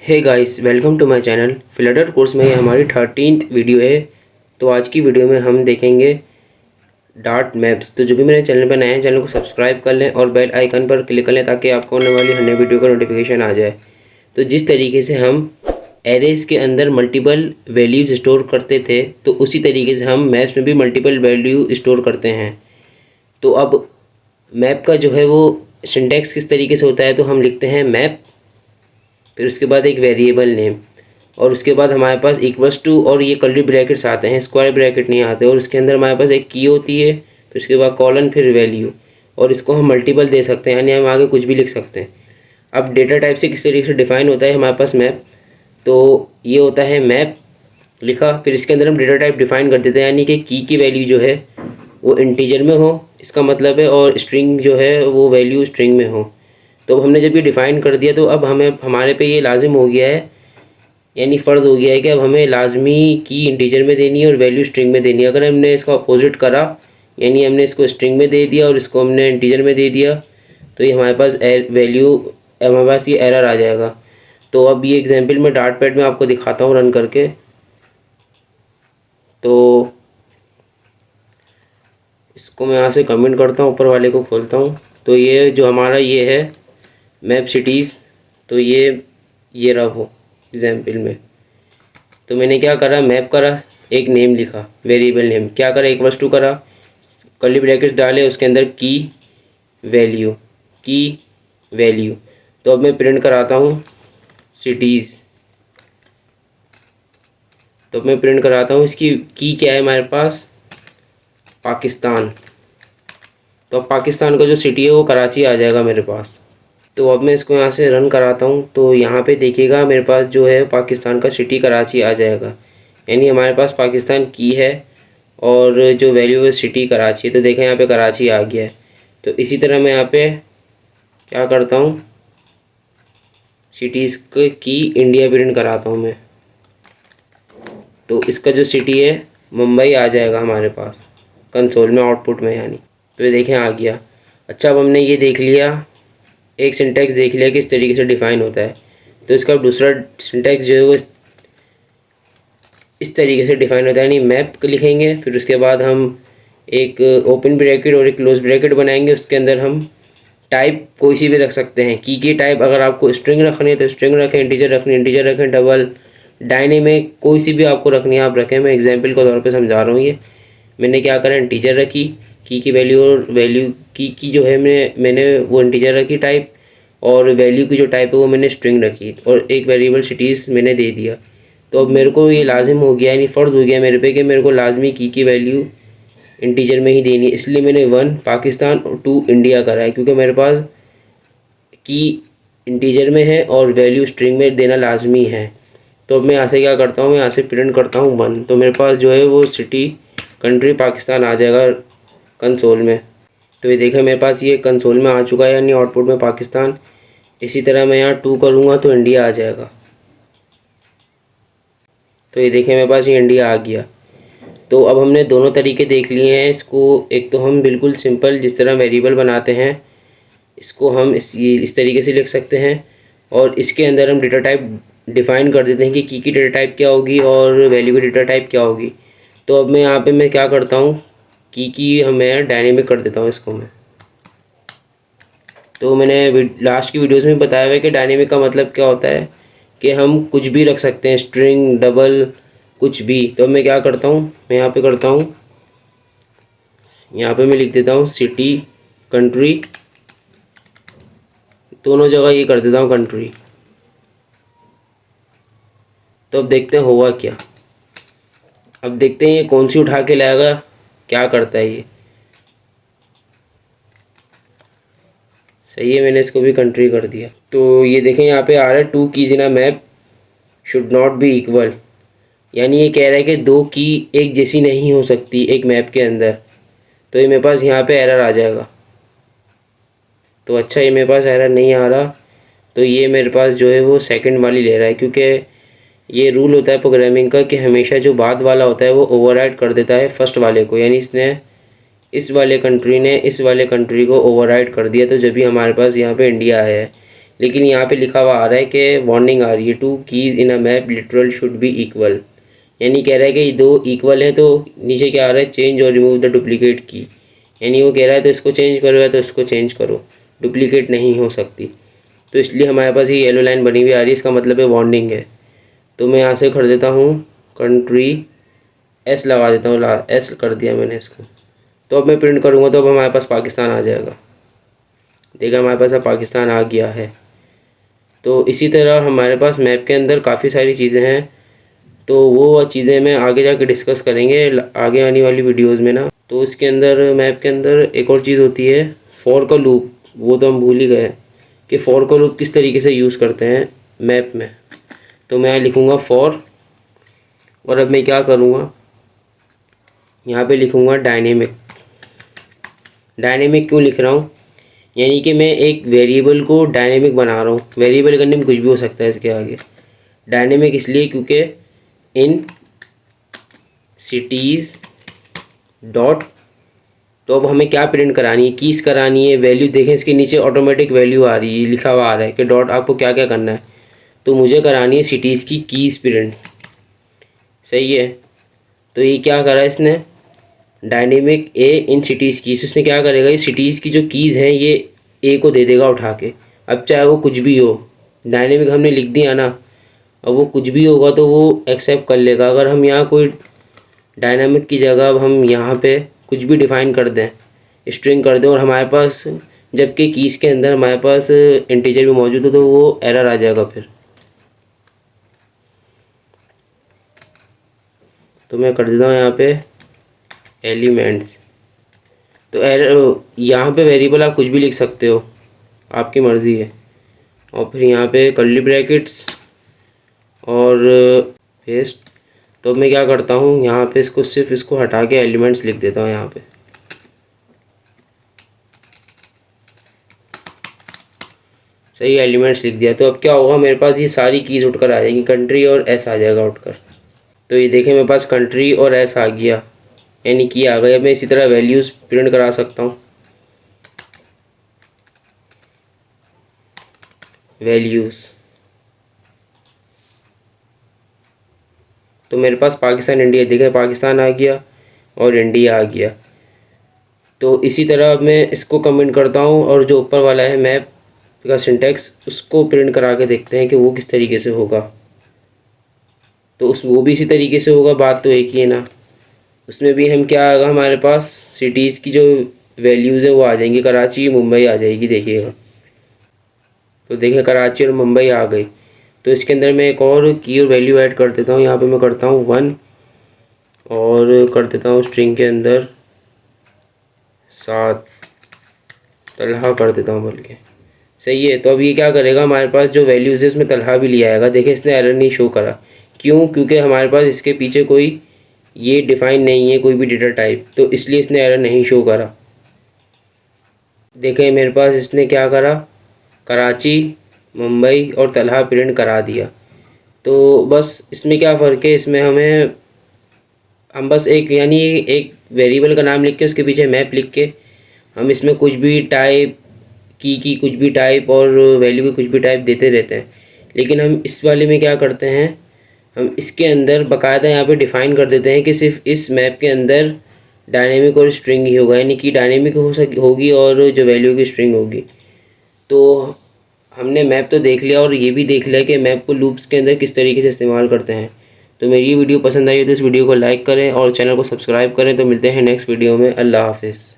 Hey guys, welcome to my channel. Flutter course में ये हमारी 13th वीडियो है। तो आज की वीडियो में हम देखेंगे डार्ट मैप्स। तो जो भी मेरे चैनल पर नए हैं, चैनल को सब्सक्राइब कर लें और बेल आइकन पर क्लिक कर लें ताकि आपको आने वाली हर नई वीडियो का नोटिफिकेशन आ जाए। तो जिस तरीके से हम एरेज के अंदर मल्टीपल वैल्यूज़ स्टोर करते थे, तो उसी तरीके से हम मैप्स में भी मल्टीपल वैल्यू स्टोर करते हैं। तो अब मैप का जो है वो सिंटैक्स किस तरीके से होता है, तो हम लिखते हैं मैप, फिर उसके बाद एक वेरिएबल नेम, और उसके बाद हमारे पास इक्वल्स टू और ये कर्ली ब्रैकेट्स आते हैं, स्क्वायर ब्रैकेट नहीं आते। और उसके अंदर हमारे पास एक की होती है, फिर उसके बाद कॉलन, फिर वैल्यू। और इसको हम मल्टीपल दे सकते हैं, यानी हम आगे कुछ भी लिख सकते हैं। अब डेटा टाइप से किस तरीके से डिफाइन होता है हमारे पास मैप, तो ये होता है मैप लिखा, फिर इसके अंदर हम डेटा टाइप डिफाइन कर देते हैं, यानी कि की वैल्यू जो है वो इंटीजर में हो, इसका मतलब है, और स्ट्रिंग जो है वो वैल्यू स्ट्रिंग में हो। तो हमने जब ये डिफ़ाइन कर दिया, तो अब हमें हमारे पे ये लाजिम हो गया है, यानी फ़र्ज़ हो गया है कि अब हमें लाजमी की इंटीजर में देनी है और वैल्यू स्ट्रिंग में देनी है। अगर हमने इसका अपोजिट करा, यानी हमने इसको स्ट्रिंग में दे दिया और इसको हमने इंटीजर में दे दिया, तो ये हमारे पास हमारे पास ये एरर आ जाएगा। तो अब ये एग्जांपल मैं डार्ट पैड में आपको दिखाता हूँ रन करके। तो इसको मैं यहाँ से कमेंट करता हूँ, ऊपर वाले को खोलता हूँ। तो ये जो हमारा ये है मैप सिटीज़, तो ये रहा वो एग्जाम्पल में। तो मैंने क्या करा, मैप करा, एक नेम लिखा, वेरिएबल नेम, क्या करा, इक्वल्स टू करा, कर्ली ब्रैकेट्स डाले, उसके अंदर की वैल्यू। तो अब मैं प्रिंट कराता हूँ सिटीज़। तो अब मैं प्रिंट कराता हूँ, इसकी की क्या है हमारे पास, पाकिस्तान। तो अब पाकिस्तान का जो सिटी है वो कराची आ जाएगा मेरे पास। तो अब मैं इसको यहाँ से रन कराता हूँ, तो यहाँ पे देखिएगा मेरे पास जो है पाकिस्तान का सिटी कराची आ जाएगा, यानी हमारे पास पाकिस्तान की है और जो वैल्यू है सिटी कराची है। तो देखें यहाँ पे कराची आ गया है। तो इसी तरह मैं यहाँ पे क्या करता हूँ, सिटीज़ की इंडिया प्रिंट कराता हूँ मैं। तो इसका जो सिटी है मुंबई आ जाएगा हमारे पास कंसोल में, आउटपुट में यानी। तो ये देखें आ गया। अच्छा, अब हमने ये देख लिया, एक सिंटैक्स देख लिया कि इस तरीके से डिफ़ाइन होता है। तो इसका दूसरा सिंटैक्स जो है वो इस तरीके से डिफ़ाइन होता है, यानी मैप लिखेंगे, फिर उसके बाद हम एक ओपन ब्रैकेट और एक क्लोज ब्रैकेट बनाएंगे। उसके अंदर हम टाइप कोई सी भी रख सकते हैं। की टाइप अगर आपको स्ट्रिंग रखनी है तो स्ट्रिंग रखें, इंटीजर रखनी है इंटीजर रखें, डबल, डायनेमिक, कोई सी भी आपको रखनी है आप रखें। मैं एग्जाम्पल के तौर पर समझा रहा हूँ। ये मैंने क्या करा, इंटीजर रखी, की वैल्यू, और वैल्यू की जो है मैंने वो इंटीजर रखी टाइप, और वैल्यू की जो टाइप है वो मैंने स्ट्रिंग रखी, और एक वेरिएबल सिटीज़ मैंने दे दिया। तो अब मेरे को ये लाजिम हो गया, यानी फ़र्ज़ हो गया मेरे पे कि मेरे को लाजमी की वैल्यू इंटीजर में ही देनी है। इसलिए मैंने 1 पाकिस्तान और 2 इंडिया करा है, क्योंकि मेरे पास की इंटीजर में है और वैल्यू स्ट्रिंग में देना लाजमी है। तो अब मैं यहाँ से क्या करता हूँ, मैं यहाँ से प्रिंट करता हूँ 1। तो मेरे पास जो है वो सिटी कंट्री पाकिस्तान आ जाएगा कंसोल में। तो ये देखें मेरे पास ये कंसोल में आ चुका है, यानी आउटपुट में पाकिस्तान। इसी तरह मैं यहाँ 2 करूँगा तो इंडिया आ जाएगा। तो ये देखें मेरे पास ये इंडिया आ गया। तो अब हमने दोनों तरीके देख लिए हैं इसको। एक तो हम बिल्कुल सिंपल जिस तरह वेरिएबल बनाते हैं, इसको हम इस तरीके से लिख सकते हैं, और इसके अंदर हम डेटा टाइप डिफ़ाइन कर देते हैं कि की डेटा टाइप क्या होगी और वैल्यू की डेटा टाइप क्या होगी। तो अब मैं यहाँ पे मैं क्या करता हूँ, की मैं डायनेमिक कर देता हूँ इसको मैं। तो मैंने लास्ट की वीडियोस में बताया हुआ है कि डायनेमिक का मतलब क्या होता है, कि हम कुछ भी रख सकते हैं, स्ट्रिंग, डबल, कुछ भी। तो मैं क्या करता हूँ, मैं यहाँ पे करता हूँ, यहाँ पे मैं लिख देता हूँ सिटी कंट्री, दोनों जगह ये कर देता हूँ कंट्री। तो अब देखते हैं होगा क्या। अब देखते हैं ये कौन सी उठा के लाएगा, क्या करता है ये। सही है, मैंने इसको भी कंट्री कर दिया। तो ये देखें यहाँ पे आ रहा है 2 keys in a map should not be equal, यानी ये कह रहा है कि 2 की एक जैसी नहीं हो सकती एक मैप के अंदर। तो ये मेरे पास यहाँ पे एरर आ जाएगा। तो अच्छा, ये मेरे पास एरर नहीं आ रहा, तो ये मेरे पास जो है वो सेकंड वाली ले रहा है, क्योंकि ये रूल होता है प्रोग्रामिंग का कि हमेशा जो बाद वाला होता है वो ओवरराइड कर देता है फर्स्ट वाले को। यानी इसने इस वाले कंट्री ने इस वाले कंट्री को ओवरराइड कर दिया, तो जब भी हमारे पास यहाँ पे इंडिया आया है, लेकिन यहाँ पे लिखा हुआ आ रहा है कि वार्निंग आ रही है, two keys in a map literal should be equal, यानी कह रहा है कि दो इक्वल है। तो नीचे क्या आ रहा है, चेंज और रिमूव द डुप्लीकेट की, यानी वो कह रहा है तो इसको चेंज करो या तो इसको चेंज करो, डुप्लीकेट नहीं हो सकती। तो इसलिए हमारे पास ये येलो लाइन बनी हुई आ रही है, इसका मतलब है वार्निंग है। तो मैं यहाँ से कर देता हूँ कंट्री, एस लगा देता हूँ, एस कर दिया मैंने इसको। तो अब मैं प्रिंट करूँगा तो अब हमारे पास पाकिस्तान आ जाएगा। देखा, हमारे पास अब पाकिस्तान आ गया है। तो इसी तरह हमारे पास मैप के अंदर काफ़ी सारी चीज़ें हैं, तो वो चीज़ें मैं आगे जाके डिस्कस करेंगे आगे आने वाली वीडियोस में ना। तो इसके अंदर मैप के अंदर एक और चीज़ होती है फॉर का लूप, वो तो हम भूल ही गए कि फॉर का लूप किस तरीके से यूज़ करते हैं मैप में। तो मैं लिखूँगा फॉर, और अब मैं क्या करूँगा, यहाँ पे लिखूँगा डायनेमिक। डायनेमिक क्यों लिख रहा हूँ, यानी कि मैं एक वेरिएबल को डायनेमिक बना रहा हूँ। वेरिएबल का नेम कुछ भी हो सकता है इसके आगे। डायनेमिक इसलिए क्योंकि इन सिटीज़ डॉट, तो अब हमें क्या प्रिंट करानी है, कीज़ करानी है, वैल्यू। देखें इसके नीचे ऑटोमेटिक वैल्यू आ रही है, लिखा हुआ आ रहा है कि डॉट आपको क्या क्या करना है। तो मुझे करानी है सिटीज़ की कीज़ प्रिंट, सही है। तो ये क्या करा इसने, dynamic A in cities keys. इसने क्या करेगा, ये सिटीज़ की जो कीज़ हैं ये ए को दे देगा उठा के। अब चाहे वो कुछ भी हो, डायनेमिक हमने लिख दिया ना, अब वो कुछ भी होगा तो वो एक्सेप्ट कर लेगा। अगर हम यहाँ कोई डायनामिक की जगह अब हम यहाँ पे कुछ भी डिफ़ाइन कर दें, स्ट्रिंग कर दें, और हमारे पास जबकि कीज़ के अंदर हमारे पास इंटीजर भी मौजूद हो, तो वो एरर आ जाएगा फिर। तो मैं कर देता हूँ यहाँ पे एलिमेंट्स। तो एरर यहाँ पे वेरिएबल आप कुछ भी लिख सकते हो, आपकी मर्ज़ी है। और फिर यहाँ पे कर्ली ब्रैकेट्स और पेस्ट। तो मैं क्या करता हूँ, यहाँ पे इसको सिर्फ इसको हटा के एलिमेंट्स लिख देता हूँ यहाँ पे। सही, एलिमेंट्स लिख दिया। तो अब क्या होगा, मेरे पास ये सारी कीज़ उठकर आ जाएंगी, कंट्री और एस आ जाएगा उठकर। तो ये देखें मेरे पास कंट्री और एस आ गया, यानी की आ गया। मैं इसी तरह वैल्यूज़ प्रिंट करा सकता हूँ, वैल्यूज़। तो मेरे पास पाकिस्तान इंडिया, देखें पाकिस्तान आ गया और इंडिया आ गया। तो इसी तरह अब मैं इसको कमेंट करता हूँ, और जो ऊपर वाला है मैप का सिंटेक्स, उसको प्रिंट करा के देखते हैं कि वो किस तरीके से होगा। तो वो भी इसी तरीके से होगा, बात तो एक ही है ना। उसमें भी हम क्या आएगा, हमारे पास सिटीज़ की जो वैल्यूज़ है वो आ जाएंगी, कराची मुंबई आ जाएगी, देखिएगा। तो देखिए कराची और मुंबई आ गई। तो इसके अंदर मैं एक और की और वैल्यू ऐड कर देता हूँ, यहाँ पे मैं करता हूँ 1 और कर देता हूँ स्ट्रिंग के अंदर 7 तलहा कर देता हूँ बल्कि, सही है। तो अब ये क्या करेगा, हमारे पास जो वैल्यूज़ है इसमें तलहा भी लिया आएगा। देखिए इसने एरर नहीं शो करा, क्यों, क्योंकि हमारे पास इसके पीछे कोई ये डिफ़ाइन नहीं है कोई भी डेटा टाइप, तो इसलिए इसने एरर नहीं शो करा। देखें मेरे पास इसने क्या करा, कराची मुंबई और तलहा प्रिंट करा दिया। तो बस इसमें क्या फ़र्क है, इसमें हम बस एक, यानी एक वेरिएबल का नाम लिख के उसके पीछे मैप लिख के हम इसमें कुछ भी टाइप की कुछ भी टाइप और वैल्यू की कुछ भी टाइप देते रहते हैं। लेकिन हम इस वाले में क्या करते हैं, हम इसके अंदर बाकायदा यहाँ पे डिफ़ाइन कर देते हैं कि सिर्फ इस मैप के अंदर डायनेमिक और स्ट्रिंग ही होगा, यानी कि डायनेमिक होगी और जो वैल्यू की स्ट्रिंग होगी। तो हमने मैप तो देख लिया और ये भी देख लिया कि मैप को लूप्स के अंदर किस तरीके से इस्तेमाल करते हैं। तो मेरी ये वीडियो पसंद आई हो तो इस वीडियो को लाइक करें और चैनल को सब्सक्राइब करें। तो मिलते हैं नेक्स्ट वीडियो में। अल्लाह हाफिज़।